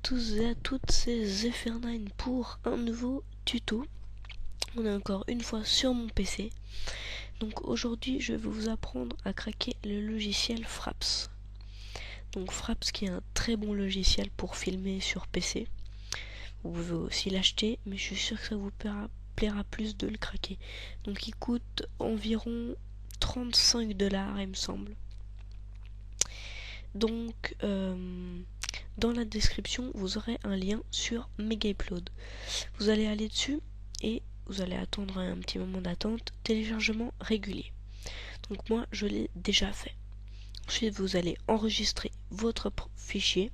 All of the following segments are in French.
tous et à toutes, c'est Zephyr9 pour un nouveau tuto. On est encore une fois sur mon PC. Donc aujourd'hui je vais vous apprendre à craquer le logiciel Fraps. Donc Fraps qui est un très bon logiciel pour filmer sur PC. Vous pouvez aussi l'acheter, mais je suis sûr que ça vous plaira plus de le craquer. Donc il coûte environ 35 $, il me semble. Donc dans la description vous aurez un lien sur Megaupload. Vous allez aller dessus et vous allez attendre un petit moment d'attente. Téléchargement régulier. Donc moi je l'ai déjà fait. Ensuite vous allez enregistrer votre fichier.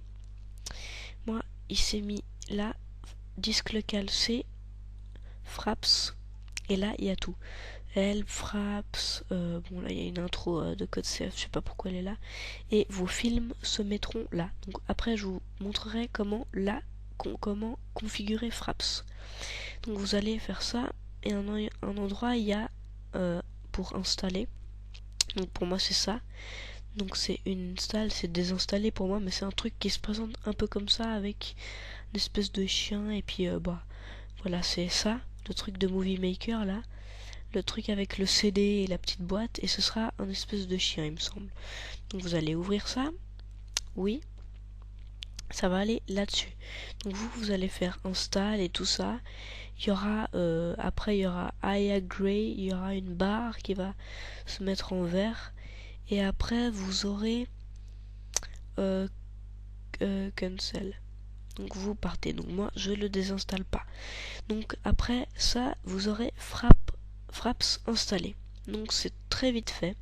Moi il s'est mis là, disque local C, Fraps, et là il y a tout. L, Fraps, bon là il y a une intro de code CF, je sais pas pourquoi elle est là. Et vos films se mettront là. Donc après je vous montrerai comment configurer Fraps. Donc vous allez faire ça, et un endroit il y a pour installer. Donc pour moi c'est ça. Donc c'est une install, c'est désinstaller pour moi, mais c'est un truc qui se présente un peu comme ça avec une espèce de chien, et puis voilà, c'est ça, le truc de Movie Maker là. Le truc avec le CD et la petite boîte, et ce sera un espèce de chien il me semble. Donc vous allez ouvrir ça, oui, ça va aller là-dessus. Donc vous allez faire install et tout ça. Il y aura après il y aura I agree, il y aura une barre qui va se mettre en vert, et après vous aurez cancel. Donc vous partez. Donc moi je le désinstalle pas. Donc après ça vous aurez Fraps installé. Donc c'est très vite fait.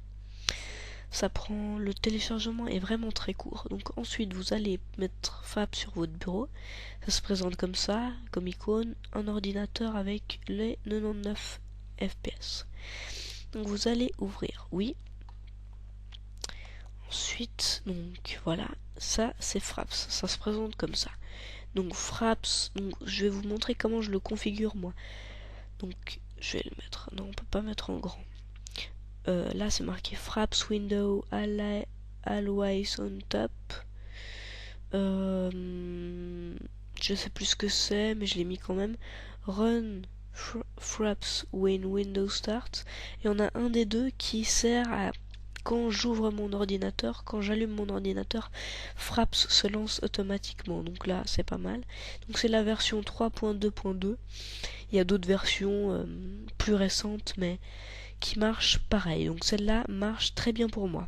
Ça prend, le téléchargement est vraiment très court. Donc ensuite vous allez mettre Fraps sur votre bureau. Ça se présente comme ça, comme icône, un ordinateur avec les 99 FPS. Donc vous allez ouvrir, oui. Ensuite, donc voilà, ça c'est Fraps, ça se présente comme ça. Donc Fraps, donc, je vais vous montrer comment je le configure moi. Donc je vais le mettre, non on peut pas mettre en grand. Là c'est marqué Fraps Window Always on Top. Je sais plus ce que c'est, mais je l'ai mis quand même. Run Fraps when Windows Start. Et on a un des deux qui sert à, quand j'ouvre mon ordinateur, quand j'allume mon ordinateur, Fraps se lance automatiquement. Donc là c'est pas mal. Donc c'est la version 3.2.2. Il y a d'autres versions plus récentes, mais qui marchent pareil. Donc celle-là marche très bien pour moi.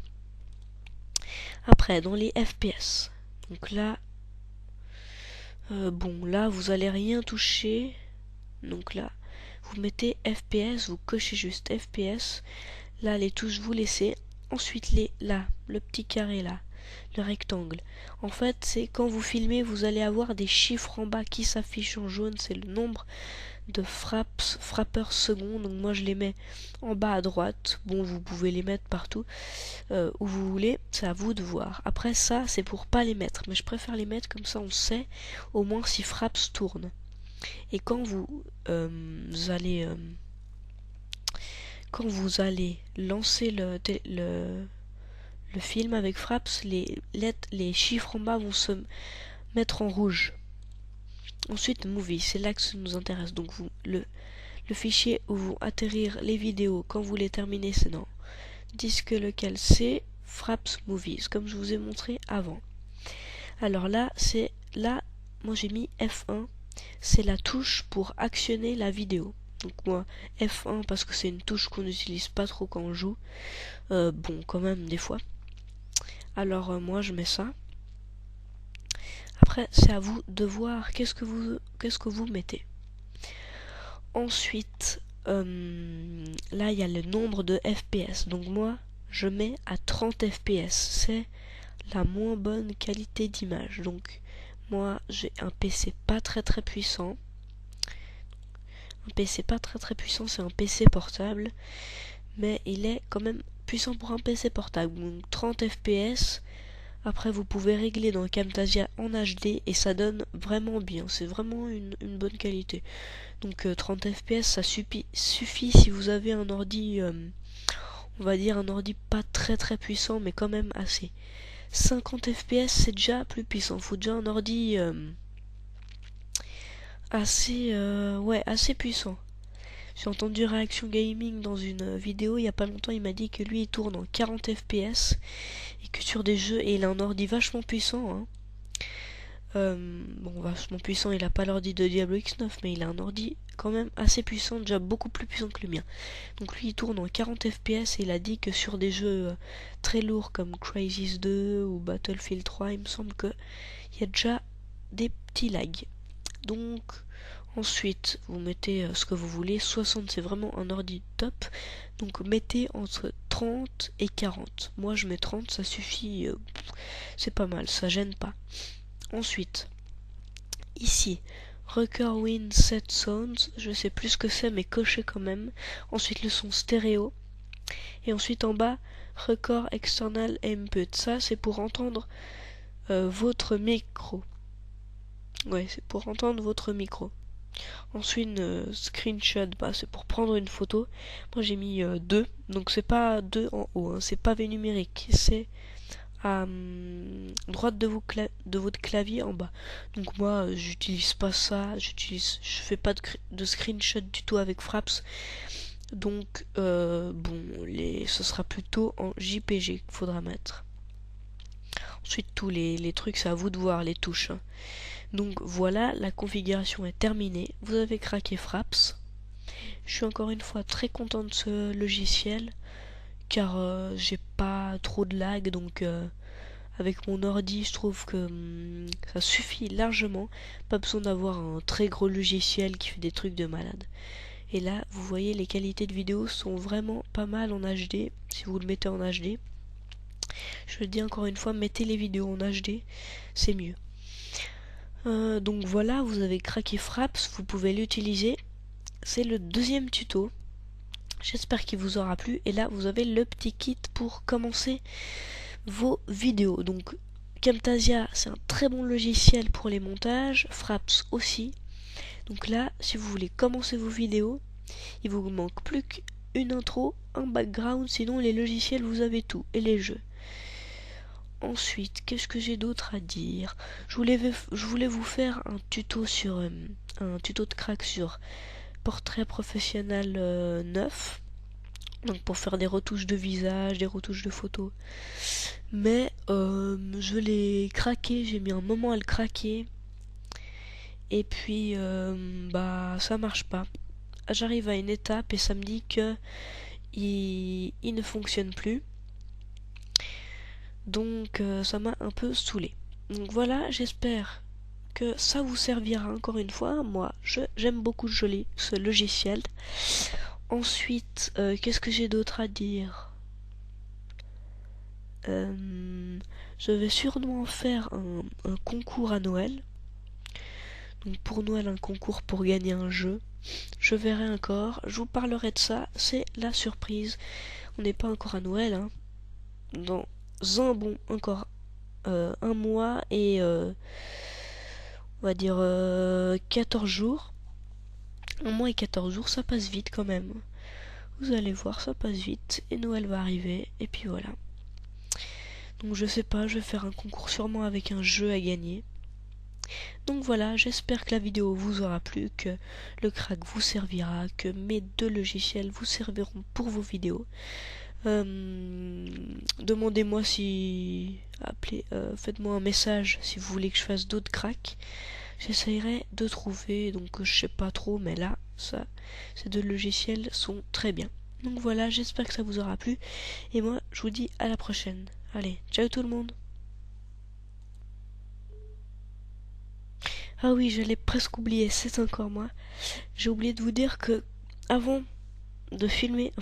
Après, dans les FPS. Donc là, bon, là, vous allez rien toucher. Donc là, vous mettez FPS, vous cochez juste FPS. Là, les touches, vous laissez. Ensuite, là, le petit carré là, le rectangle. En fait, c'est quand vous filmez, vous allez avoir des chiffres en bas qui s'affichent en jaune. C'est le nombre de frappeurs secondes. Donc moi je les mets en bas à droite. Bon, vous pouvez les mettre partout où vous voulez, c'est à vous de voir. Après ça c'est pour pas les mettre, mais je préfère les mettre comme ça on sait au moins si Fraps tourne. Et quand vous allez lancer le film avec Fraps, les chiffres en bas vont se mettre en rouge. Ensuite, Movie, c'est là que ça nous intéresse. Donc, le fichier où vont atterrir les vidéos quand vous les terminez, c'est dans disque local C, Fraps Movies, comme je vous ai montré avant. Alors là, moi j'ai mis F1, c'est la touche pour actionner la vidéo. Donc moi, F1 parce que c'est une touche qu'on n'utilise pas trop quand on joue. Bon, quand même, des fois. Alors moi, je mets ça. Après, c'est à vous de voir qu'est-ce que vous mettez. Ensuite, là, il y a le nombre de FPS. Donc moi, je mets à 30 FPS. C'est la moins bonne qualité d'image. Donc, moi, j'ai un PC pas très très puissant. Un PC pas très très puissant, c'est un PC portable. Mais il est quand même puissant pour un PC portable. Donc, 30 FPS. Après vous pouvez régler dans Camtasia en HD et ça donne vraiment bien, c'est vraiment une bonne qualité. Donc 30 fps ça suffit si vous avez un ordi, on va dire un ordi pas très très puissant mais quand même assez. 50 fps c'est déjà plus puissant, faut déjà un ordi assez, ouais, assez puissant. J'ai entendu Réaction Gaming dans une vidéo il y a pas longtemps, il m'a dit que lui il tourne en 40 FPS et que sur des jeux, et il a un ordi vachement puissant, hein. Bon, vachement puissant, il a pas l'ordi de Diablo X9, mais il a un ordi quand même assez puissant, déjà beaucoup plus puissant que le mien. Donc lui il tourne en 40 FPS et il a dit que sur des jeux très lourds comme Crysis 2 ou Battlefield 3, il me semble que il y a déjà des petits lags. Donc ensuite vous mettez ce que vous voulez, 60 c'est vraiment un ordi top, donc mettez entre 30 et 40. Moi je mets 30, ça suffit, c'est pas mal, ça gêne pas. Ensuite, ici, Record Win Set Sounds, je sais plus ce que c'est mais coché quand même. Ensuite le son stéréo. Et ensuite en bas, Record External Input. Ça c'est pour entendre votre micro. Ouais, c'est pour entendre votre micro. Ensuite, screenshot, bah, c'est pour prendre une photo. Moi j'ai mis 2, donc c'est pas 2 en haut, hein, c'est pavé numérique, c'est à droite de votre clavier en bas. Donc moi j'utilise pas ça, je fais pas de screenshot du tout avec Fraps. Donc bon, ce sera plutôt en JPG qu'il faudra mettre. Ensuite tous les trucs c'est à vous de voir les touches, hein. Donc voilà, la configuration est terminée. Vous avez craqué Fraps. Je suis encore une fois très content de ce logiciel car j'ai pas trop de lag, donc avec mon ordi je trouve que ça suffit largement, pas besoin d'avoir un très gros logiciel qui fait des trucs de malade. Et là vous voyez les qualités de vidéo sont vraiment pas mal en HD, si vous le mettez en HD. Je le dis encore une fois, mettez les vidéos en HD, c'est mieux. Donc voilà, vous avez craqué Fraps, vous pouvez l'utiliser. C'est le deuxième tuto. J'espère qu'il vous aura plu. Et là, vous avez le petit kit pour commencer vos vidéos. Donc, Camtasia, c'est un très bon logiciel pour les montages. Fraps aussi. Donc là, si vous voulez commencer vos vidéos, il vous manque plus qu'une intro, un background. Sinon, les logiciels, vous avez tout. Et les jeux. Ensuite, qu'est-ce que j'ai d'autre à dire? Je voulais vous faire un tuto sur un tuto de crack sur portrait professionnel 9, donc pour faire des retouches de visage, des retouches de photos, mais je l'ai craqué, j'ai mis un moment à le craquer et puis bah ça marche pas. J'arrive à une étape et ça me dit que il ne fonctionne plus, donc ça m'a un peu saoulé. Donc voilà, j'espère que ça vous servira encore une fois. Moi j'aime beaucoup ce logiciel. Ensuite, qu'est-ce que j'ai d'autre à dire? Je vais sûrement faire un concours à Noël. Donc pour Noël, un concours pour gagner un jeu. Je verrai encore, je vous parlerai de ça, c'est la surprise. On n'est pas encore à Noël, hein. Dans encore un mois et on va dire 14 jours. Un mois et 14 jours, ça passe vite quand même. Vous allez voir, ça passe vite et Noël va arriver et puis voilà. Donc je sais pas, je vais faire un concours sûrement avec un jeu à gagner. Donc voilà, j'espère que la vidéo vous aura plu, que le crack vous servira, que mes deux logiciels vous serviront pour vos vidéos. Demandez-moi faites-moi un message si vous voulez que je fasse d'autres cracks. J'essayerai de trouver, donc je sais pas trop, mais là, ces deux logiciels sont très bien. Donc voilà, j'espère que ça vous aura plu. Et moi, je vous dis à la prochaine. Allez, ciao tout le monde. Ah oui, je l'ai presque oublié, c'est encore moi. J'ai oublié de vous dire que avant de filmer,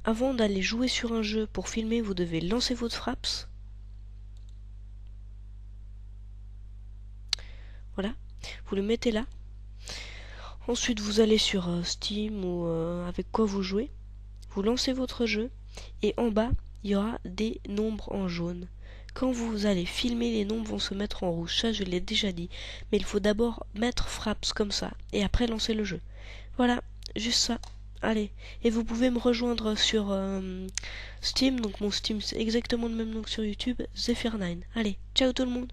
avant d'aller jouer sur un jeu pour filmer, vous devez lancer votre Fraps. Voilà, vous le mettez là. Ensuite, vous allez sur Steam ou avec quoi vous jouez. Vous lancez votre jeu et en bas, il y aura des nombres en jaune. Quand vous allez filmer, les nombres vont se mettre en rouge. Ça, je l'ai déjà dit. Mais il faut d'abord mettre Fraps comme ça et après lancer le jeu. Voilà, juste ça. Allez, et vous pouvez me rejoindre sur Steam. Donc mon Steam, c'est exactement le même nom que sur YouTube, Zephyr9. Allez, ciao tout le monde.